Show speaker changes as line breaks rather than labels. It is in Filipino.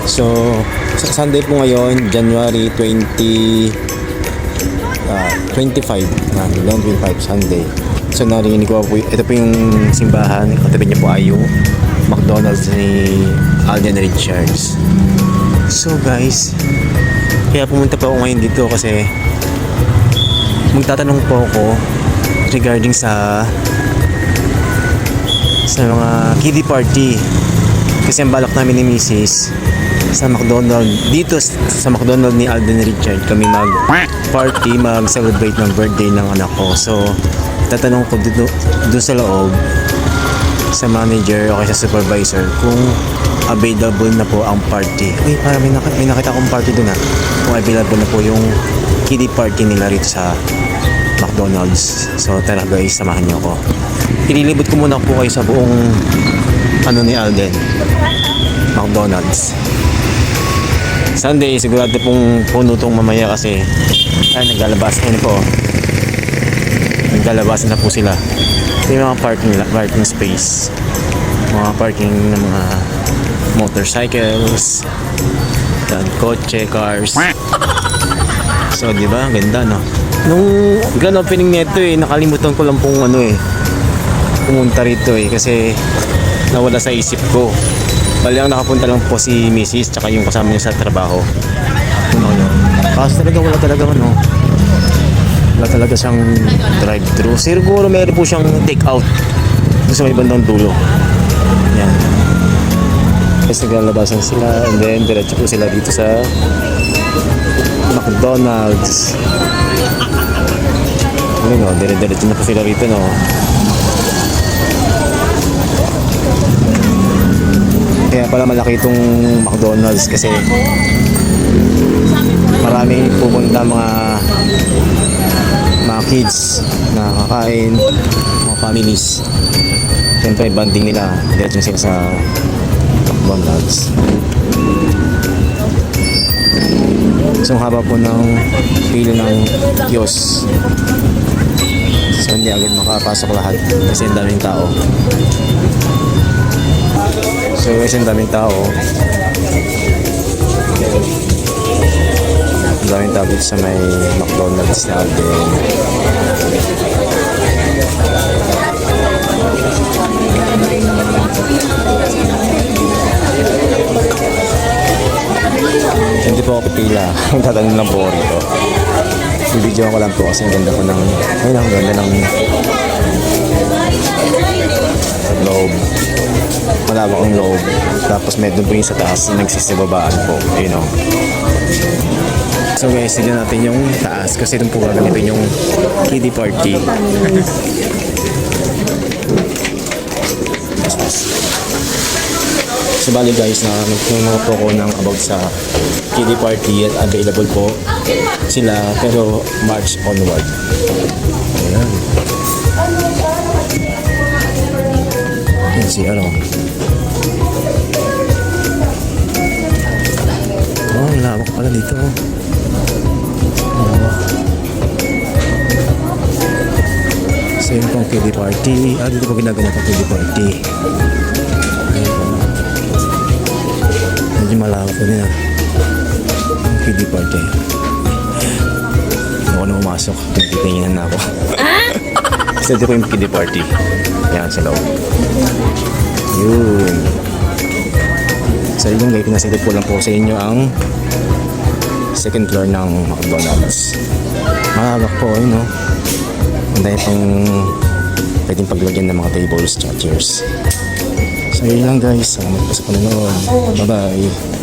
So, sa Sunday po ngayon, January 25 Sunday. So narinig ko po, ito po yung simbahan, katabi niya po ay yung McDonald's ni Alden Richards. So guys, kaya pumunta po ako ngayon dito kasi magtatanong po ako regarding sa mga kiddie party. Kasi ang balak namin ni Mrs. sa McDonald, dito sa McDonald ni Alden Richard kami mag-party, mag-celebrate ng birthday ng anak ko. So tatanong ko dito sa loob sa manager o sa supervisor kung available na po ang party. Uy, parang may nakita akong party doon kung available na po yung kiddie party nila rito sa McDonald's. So tara guys, samahan niyo ako. Ililibot ko muna po kayo sa buong ni Alden McDonald's. Sunday, sigurado pong puno tong mamaya kasi naglalabasan po. Naglalabasan na po sila. Ito yung mga parking space. Mga parking ng mga motorcycles, kotse, cars. So, di ba? Ganda, no? Nung grand opening nito nakalimutan ko lang pong pumunta rito kasi nawala sa isip ko. Bali ang nakapunta lang po si Mrs. tsaka yung kasama niya sa trabaho. Kaso talaga wala talaga siyang drive-thru. Siguro meron po siyang take-out doon sa may bandang dulo. Yan. Kasi naglalabasan sila and then diretso po sila dito sa McDonald's. Ayun dire-diretso na po sila rito Kaya pala malaki itong McDonald's kasi maraming pupunta mga kids na kakain, mga families. Siyempre banding nila, diretso sila sa McDonald's. So haba po ng pila ng kiosk. So hindi agad makapasok lahat kasi ang daming tao. So ang daming tao. Ang daming tao dito sa may McDonald's na Alden. Hindi po ako pila. Ang tatanong lang po rito. Bibidyoan ko lang po kasi ang ganda ko ng loob. Malawak ang loob. Tapos medyo po yung sa taas nagsisibabaan po. So guys, tignan natin yung taas kasi doon po gagamitin yung kiddie party. So bali guys, nagtunong po ako ng about sa kiddie party at available po sila pero March onward. Ayan. Yan si lawak pala dito. So yun pong kiddie party. Dito po ginagawa pong kiddie party. Medyo malawak po niya. Kiddie party. Ako na pumasok. Nagtitinginan na ako. So dito po yung kiddie party. Yan sa loob. Yun. So yun guys, pinasilip ko lang po sa inyo ang second floor ng McDonald's. Malawak po, Ang dahil pang pwedeng paglagyan ng mga tables, chairs. So yun lang guys. Salamat po sa panonood. Bye bye.